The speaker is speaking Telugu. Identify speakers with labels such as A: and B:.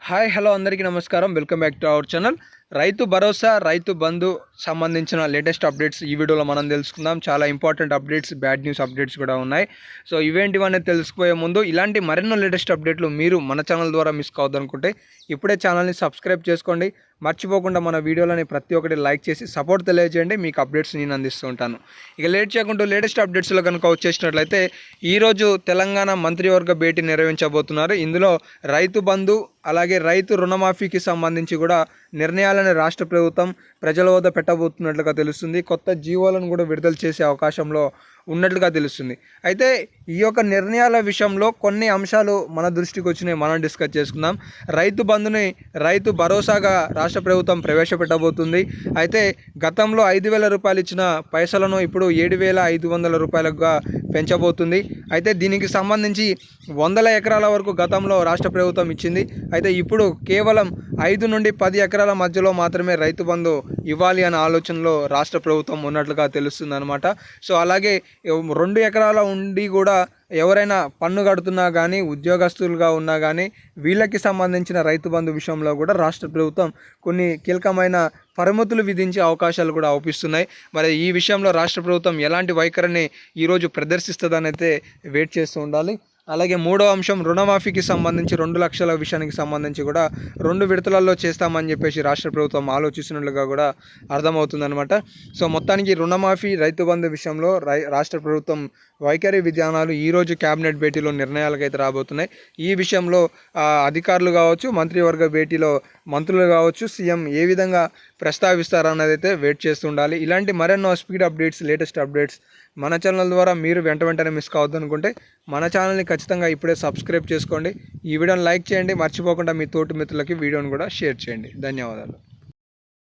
A: హాయ్ హలో అందరికీ నమస్కారం. Welcome back to our channel. Rythu Bharosa, Rythu Bandhu సంబంధించిన లేటెస్ట్ అప్డేట్స్ ఈ వీడియోలో మనం తెలుసుకుందాం. చాలా important updates, bad news updates కూడా ఉన్నాయి. సో ఇవేంటివనేది తెలుసుకుపోయే ముందు ఇలాంటి మరెన్నో లేటెస్ట్ అప్డేట్లు మీరు మన ఛానల్ ద్వారా మిస్ కావద్దనుకుంటే ఇప్పుడే ఛానల్ని సబ్స్క్రైబ్ చేసుకోండి. మర్చిపోకుండా మన వీడియోలని ప్రతి ఒక్కటి లైక్ చేసి సపోర్ట్ తెలియజేయండి. మీకు అప్డేట్స్ నేను అందిస్తూ ఉంటాను. ఇక లేట్ చేయకుండా లేటెస్ట్ అప్డేట్స్లో కనుక వచ్చేసినట్లయితే ఈరోజు తెలంగాణ మంత్రివర్గ భేటీ నిర్వహించబోతున్నారు. ఇందులో రైతు బంధు అలాగే రైతు రుణమాఫీకి సంబంధించి కూడా నిర్ణయాలను రాష్ట్ర ప్రభుత్వం ప్రజల వద్ద పెట్టబోతున్నట్లుగా తెలుస్తుంది. కొత్త జీవోలను కూడా విడుదల చేసే అవకాశంలో ఉన్నట్లుగా తెలుస్తుంది. అయితే ఈ యొక్క నిర్ణయాల విషయంలో కొన్ని అంశాలు మన దృష్టికి వచ్చినాయి, మనం డిస్కస్ చేసుకుందాం. రైతు బంధుని రైతు భరోసాగా రాష్ట్ర ప్రభుత్వం ప్రవేశపెట్టబోతుంది. అయితే గతంలో 5,000 రూపాయలు ఇచ్చిన పైసలను ఇప్పుడు 7,500 రూపాయలుగా పెంచబోతుంది. అయితే దీనికి సంబంధించి 100 ఎకరాల వరకు గతంలో రాష్ట్ర ప్రభుత్వం ఇచ్చింది. అయితే ఇప్పుడు కేవలం 5 నుండి 10 ఎకరాల మధ్యలో మాత్రమే రైతు బంధు ఇవ్వాలి అనే ఆలోచనలో రాష్ట్ర ప్రభుత్వం ఉన్నట్లుగా తెలుస్తుంది అనమాట. సో అలాగే 2 ఎకరాల ఉండి కూడా ఎవరైనా పన్ను కడుతున్నా కానీ, ఉద్యోగస్తులుగా ఉన్నా కానీ వీళ్ళకి సంబంధించిన రైతు బంధు విషయంలో కూడా రాష్ట్ర ప్రభుత్వం కొన్ని కీలకమైన పరిమితులు విధించే అవకాశాలు కూడా అవుపిస్తున్నాయి. మరి ఈ విషయంలో రాష్ట్ర ప్రభుత్వం ఎలాంటి వైఖరిని ఈరోజు ప్రదర్శిస్తుందని అయితే వెయిట్ చేస్తూ ఉండాలి. అలాగే మూడో అంశం రుణమాఫీకి సంబంధించి 2 లక్షల విషయానికి సంబంధించి కూడా 2 విడతలలో చేస్తామని చెప్పేసి రాష్ట్ర ప్రభుత్వం ఆలోచిస్తున్నట్లుగా కూడా అర్థమవుతుందన్నమాట. సో మొత్తానికి రుణమాఫీ, రైతు బంధు విషయంలో రాష్ట్ర ప్రభుత్వం వైఖరి విధానాలు ఈరోజు క్యాబినెట్ భేటీలో నిర్ణయాలకైతే రాబోతున్నాయి. ఈ విషయంలో అధికారులు కావచ్చు, మంత్రివర్గ భేటీలో మంత్రులు కావచ్చు, సీఎం ఏ విధంగా ప్రస్తావిస్తారన్నది అయితే వెయిట్ చేస్తుండాలి. ఇలాంటి మరెన్నో స్పీడ్ అప్డేట్స్, లేటెస్ట్ అప్డేట్స్ మన ఛానల్ ద్వారా మీరు వెంటనే మిస్ కావద్దు అనుకుంటే మన ఛానల్ని ఖచ్చితంగా ఇప్పుడే సబ్స్క్రైబ్ చేసుకోండి. ఈ వీడియోని లైక్ చేయండి. మర్చిపోకుండా మీ తోటి మిత్రులకి వీడియోని కూడా షేర్ చేయండి. ధన్యవాదాలు.